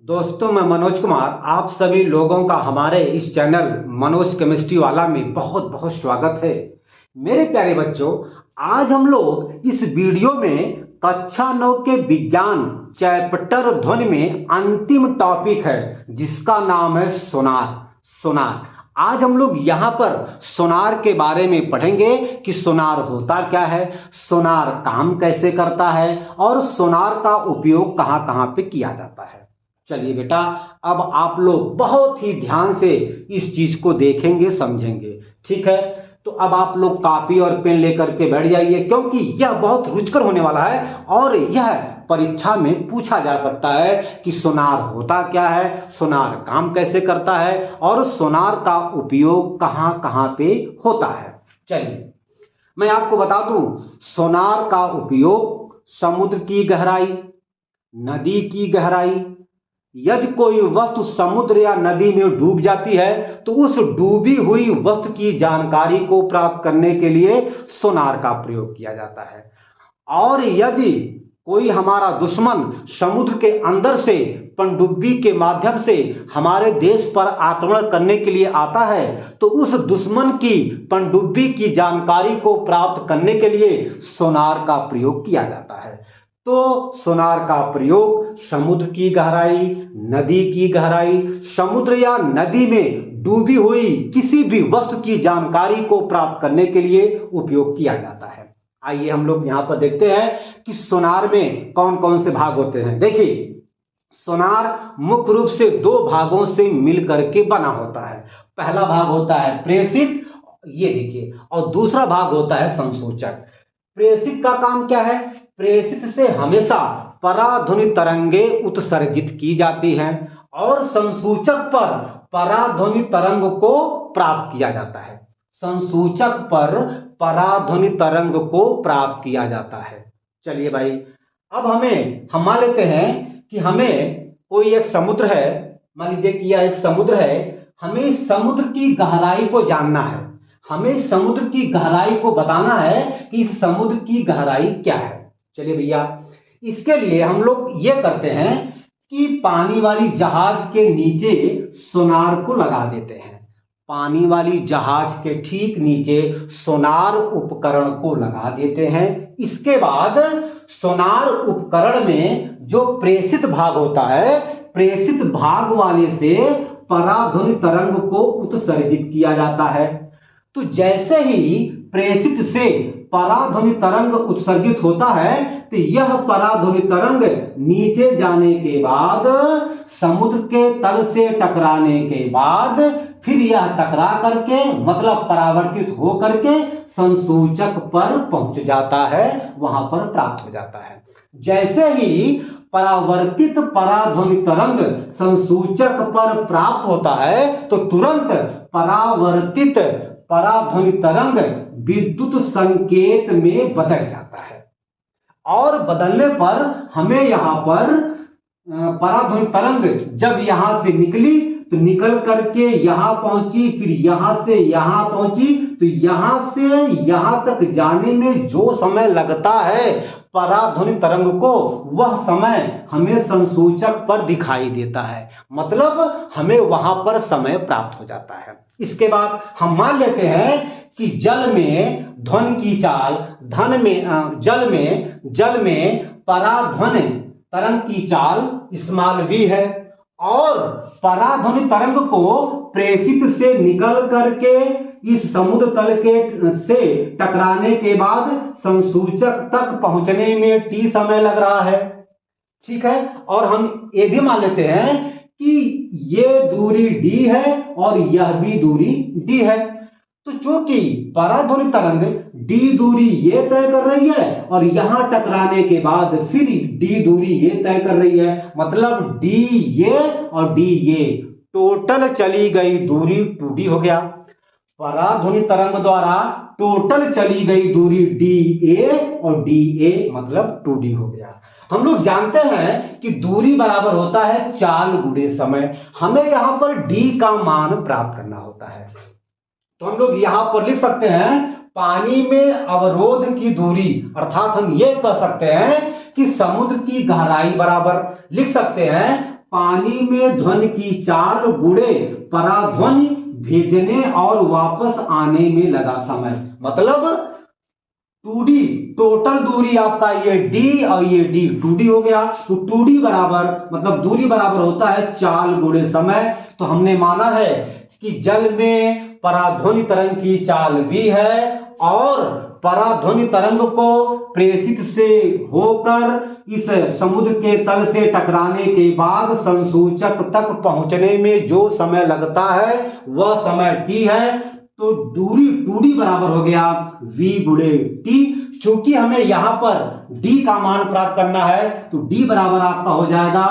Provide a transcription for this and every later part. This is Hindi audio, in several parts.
दोस्तों, मैं मनोज कुमार आप सभी लोगों का हमारे इस चैनल मनोज केमिस्ट्री वाला में बहुत बहुत स्वागत है। मेरे प्यारे बच्चों, आज हम लोग इस वीडियो में कक्षा 9 के विज्ञान चैप्टर ध्वनि में अंतिम टॉपिक है जिसका नाम है सोनार। आज हम लोग यहाँ पर सोनार के बारे में पढ़ेंगे कि सोनार होता क्या है, सोनार काम कैसे करता है और सोनार का उपयोग कहाँ कहाँ पे किया जाता है। चलिए बेटा, अब आप लोग बहुत ही ध्यान से इस चीज को देखेंगे, समझेंगे। ठीक है, तो अब आप लोग कॉपी और पेन लेकर के बैठ जाइए, क्योंकि यह बहुत रुचिकर होने वाला है और यह परीक्षा में पूछा जा सकता है कि सोनार होता क्या है, सोनार काम कैसे करता है और सोनार का उपयोग कहाँ कहाँ पे होता है। चलिए मैं आपको बता दूं, सोनार का उपयोग समुद्र की गहराई, नदी की गहराई, यदि कोई वस्तु समुद्र या नदी में डूब जाती है तो उस डूबी हुई वस्तु की जानकारी को प्राप्त करने के लिए सोनार का प्रयोग किया जाता है। और यदि कोई हमारा दुश्मन समुद्र के अंदर से पनडुब्बी के माध्यम से हमारे देश पर आक्रमण करने के लिए आता है तो उस दुश्मन की पनडुब्बी की जानकारी को प्राप्त करने के लिए सोनार का प्रयोग किया जाता है। तो सोनार का प्रयोग समुद्र की गहराई, नदी की गहराई, समुद्र या नदी में डूबी हुई किसी भी वस्तु की जानकारी को प्राप्त करने के लिए उपयोग किया जाता है। आइए हम लोग यहाँ पर देखते हैं कि सोनार में कौन कौन से भाग होते हैं। देखिए, सोनार मुख्य रूप से दो भागों से मिल करके बना होता है। पहला भाग होता है प्रेषित, ये देखिए, और दूसरा भाग होता है संसूचक। प्रेषित का काम क्या है? प्रेषित से हमेशा पराध्वनि तरंगे उत्सर्जित की जाती हैं और संसूचक पर पराध्वनि तरंग को प्राप्त किया जाता है। संसूचक पर पराध्वनि तरंग को प्राप्त किया जाता है। चलिए भाई, अब हम मान लेते हैं कि हमें कोई एक समुद्र है, मान लीजिए कि यह एक समुद्र है, हमें समुद्र की गहराई को जानना है, हमें समुद्र की गहराई को बताना है कि इस समुद्र की गहराई क्या है। चलिए भैया, इसके लिए हम लोग ये करते हैं कि पानी वाली जहाज के नीचे सोनार को लगा देते हैं। पानी वाली जहाज के ठीक नीचे सोनार उपकरण को लगा देते हैं। इसके बाद सोनार उपकरण में जो प्रेषित भाग होता है, प्रेषित भाग वाले से पराध्वनि तरंग को उत्सर्जित किया जाता है। तो जैसे ही प्रेषित से पराध्वनि तरंग उत्सर्जित होता है तो यह पराध्वनि तरंग नीचे जाने के बाद समुद्र के तल से टकराने के बाद फिर यह टकरा करके मतलब परावर्तित हो करके संसूचक पर पहुंच जाता है, वहां पर प्राप्त हो जाता है। जैसे ही परावर्तित पराध्वनि तरंग संसूचक पर प्राप्त होता है तो तुरंत परावर्तित पराध्वनि तरंग विद्युत संकेत में बदल जाता है और बदलने पर हमें यहाँ पर पराध्वनि तरंग जब यहाँ से निकली तो निकल करके यहाँ पहुंची, फिर यहाँ से यहाँ पहुंची, तो यहाँ से यहाँ तक जाने में जो समय लगता है पराध्वनि तरंग को, वह समय हमें संसूचक पर दिखाई देता है, मतलब हमें वहां पर समय प्राप्त हो जाता है। इसके बाद हम मान लेते हैं कि जल में ध्वनि की चाल, जल में पराध्वनि तरंग की चाल स्मॉल v है और पराध्वनि तरंग को प्रेषित से निकल करके इस समुद्र तल के से टकराने के बाद संसूचक तक पहुंचने में t समय लग रहा है। ठीक है, और हम ये भी मान लेते हैं कि ये दूरी d है और यह भी दूरी d है। तो चूंकि पराध्वनि तरंग d दूरी ये तय कर रही है और यहां टकराने के बाद फिर d दूरी ये तय कर रही है, मतलब d ये और d ये, टोटल चली गई दूरी 2d हो गया। पराध्वनि तरंग द्वारा टोटल चली गई दूरी dA और dA मतलब 2d हो गया। हम लोग जानते हैं कि दूरी बराबर होता है चाल गुणे समय। हमें यहाँ पर d का मान प्राप्त करना होता है, तो हम लोग यहाँ पर लिख सकते हैं पानी में अवरोध की दूरी, अर्थात हम ये कह सकते हैं कि समुद्र की गहराई बराबर लिख सकते हैं पानी में ध्वनि की चाल गुणे पराध्वनि भेजने और वापस आने में लगा समय। मतलब 2D टोटल दूरी आपका ये d और ये d 2D हो गया। तो 2D बराबर मतलब दूरी बराबर होता है चाल गुणे समय। तो हमने माना है कि जल में पराध्वनि तरंग की चाल v है और पराध्वनि तरंग को प्रेषित से होकर इस समुद्र के तल से टकराने के बाद संसूचक तक पहुंचने में जो समय लगता है वह समय t है। तो दूरी 2D बराबर हो गया v गुणे t। चूंकि हमें यहां पर d का मान प्राप्त करना है तो d बराबर आपका हो जाएगा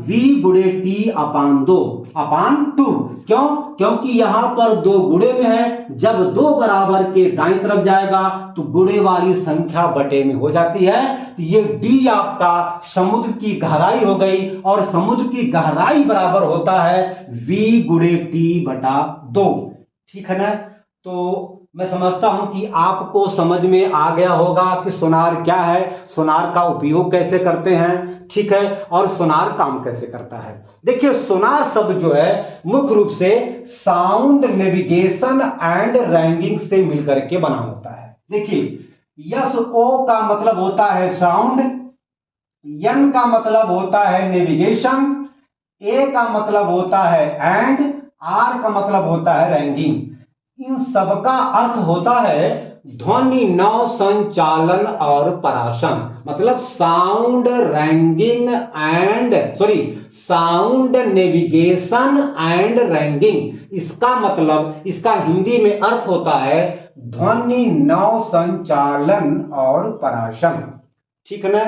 v गुणे t अपान 2। क्यों? क्योंकि यहां पर 2 गुणे में है। जब 2 बराबर के दाईं तरफ जाएगा तो गुणे वाली संख्या बटे में हो जाती है। तो ये d आपका समुद्र की गहराई हो गई और समुद्र की गहराई बराबर होता है v गुणे t बटा 2। ठीक है ना? तो मैं समझता हूं कि आपको समझ में आ गया होगा कि सोनार क्या है, सोनार का उपयोग कैसे करते हैं, ठीक है, और सोनार काम कैसे करता है। देखिए सोनार शब्द जो है मुख्य रूप से साउंड नेविगेशन एंड रैंगिंग से मिलकर के बना होता है। देखिए SO का मतलब होता है साउंड, N का मतलब होता है नेविगेशन, A का मतलब होता है एंड, R का मतलब होता है रैंगिंग। इन सबका अर्थ होता है ध्वनि नौ संचालन और पराशन। मतलब sound ragging and sound navigation and ragging. इसका मतलब इसका हिंदी में अर्थ होता है ध्वनि नौ संचालन और पराशन। ठीक है ना?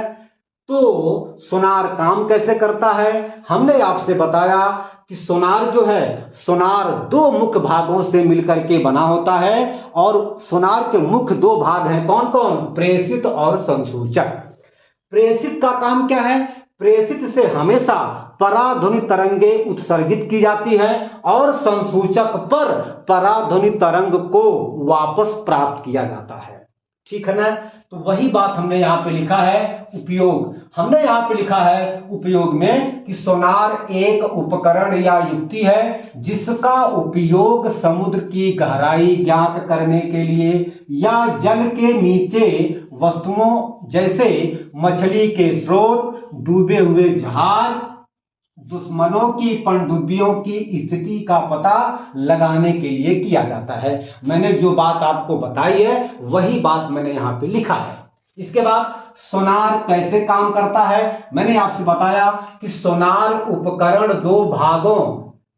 तो सोनार काम कैसे करता है? हमने आपसे बताया कि सोनार जो है सोनार 2 मुख्य भागों से मिलकर के बना होता है और सोनार के मुख्य 2 भाग हैं। कौन कौन? प्रेषित और संसूचक। प्रेषित का काम क्या है? प्रेषित से हमेशा पराध्वनि तरंगे उत्सर्जित की जाती है और संसूचक पर पराध्वनि तरंग को वापस प्राप्त किया जाता है। ठीक है ना? तो वही बात हमने यहाँ पे लिखा है उपयोग। हमने यहाँ पे लिखा है उपयोग में कि सोनार एक उपकरण या युक्ति है जिसका उपयोग समुद्र की गहराई ज्ञात करने के लिए या जल के नीचे वस्तुओं जैसे मछली के स्रोत, डूबे हुए जहाज, दुश्मनों की पनडुब्बियों की स्थिति का पता लगाने के लिए किया जाता है। मैंने जो बात आपको बताई है वही बात मैंने यहाँ पे लिखा है। इसके बाद सोनार कैसे काम करता है? मैंने आपसे बताया कि सोनार उपकरण 2 भागों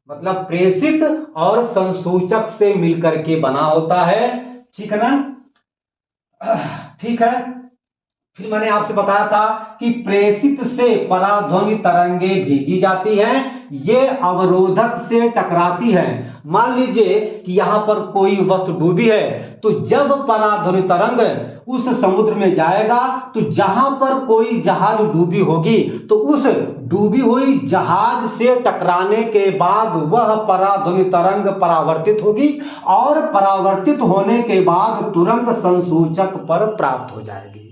मतलब प्रेषित और संसूचक से मिलकर के बना होता है। ठीक है ना? ठीक है। फिर मैंने आपसे बताया था कि प्रेषित से पराध्वनि तरंगे भेजी जाती हैं, ये अवरोधक से टकराती हैं। मान लीजिए कि यहां पर कोई वस्तु डूबी है तो जब पराध्वनि तरंग उस समुद्र में जाएगा तो जहां पर कोई जहाज डूबी होगी तो उस डूबी हुई जहाज से टकराने के बाद वह पराध्वनि तरंग परावर्तित होगी और परावर्तित होने के बाद तुरंत संसूचक पर प्राप्त हो जाएगी।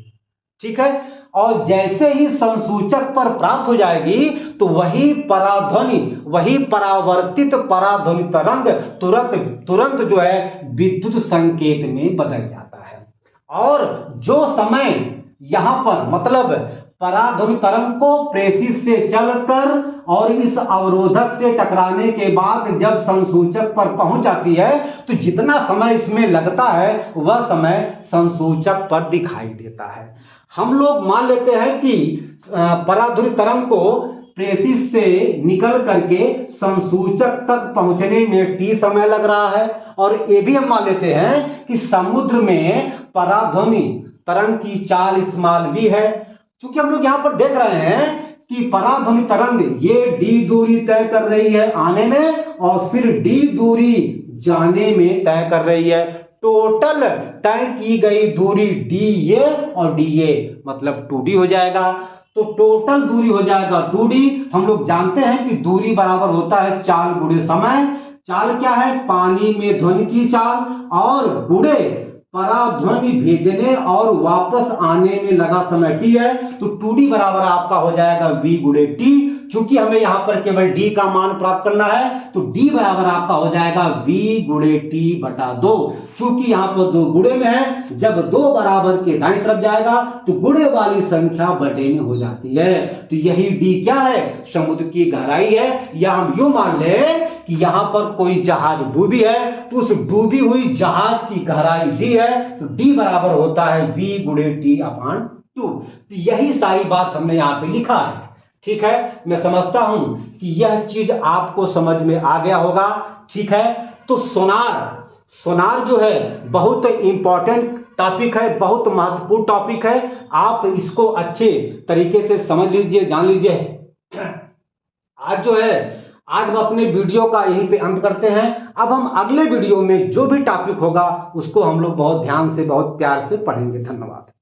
ठीक है? और जैसे ही संसूचक पर प्राप्त हो जाएगी तो वही परावर्तित पराध्वनि तरंग तुरंत जो है विद्युत संकेत में बदल जाता है। और जो समय यहां पर मतलब पराध्वनि तरंग को प्रेषित से चलकर और इस अवरोधक से टकराने के बाद जब संसूचक पर पहुंच जाती है तो जितना समय इसमें लगता है वह समय संसूचक पर दिखाई देता है। हम लोग मान लेते हैं कि पराध्वनि तरंग को प्रेषित से निकल करके संसूचक तक पहुंचने में t समय लग रहा है और ये भी हम मान लेते हैं कि समुद्र में पराध्वनि तरंग की चाल इस्तेमाल भी है। क्योंकि हम लोग यहाँ पर देख रहे हैं कि पराध्वनि तरंग ये d दूरी तय कर रही है आने में और फिर d दूरी जाने में तय कर रही है। टोटल तय की गई दूरी dA और dA मतलब 2D हो जाएगा। तो टोटल दूरी हो जाएगा 2D। हम लोग जानते हैं कि दूरी बराबर होता है चाल गुणे समय। चाल क्या है? पानी में ध्वनि की चाल और गुणे पराध्वनि भेजने और वापस आने में लगा समय t है। तो 2D बराबर आपका हो जाएगा v गुणे t। चूंकि हमें यहां पर केवल डी का मान प्राप्त करना है, तो डी बराबर आपका हो जाएगा v गुणे टी बटा 2। चूंकि यहां पर दो गुणे में है, जब दो बराबर के दाईं तरफ जाएगा तो गुणे वाली संख्या बटे में हो जाती है। तो यही डी क्या है, समुद्र की गहराई है। या हम यूं मान ले कि यहां पर कोई जहाज डूबी है, तो उस डूबी हुई जहाज की गहराई डी है, तो डी बराबर होता है v गुणे टी अपान 2। तो यही सारी बात हमने यहां पे लिखा है। ठीक है, मैं समझता हूं कि यह चीज आपको समझ में आ गया होगा। ठीक है, तो सोनार जो है बहुत इंपॉर्टेंट टॉपिक है, बहुत महत्वपूर्ण टॉपिक है। आप इसको अच्छे तरीके से समझ लीजिए, जान लीजिए। आज हम अपने वीडियो का यहीं पे अंत करते हैं। अब हम अगले वीडियो में जो भी टॉपिक होगा उसको हम लोग बहुत ध्यान से, बहुत प्यार से पढ़ेंगे। धन्यवाद।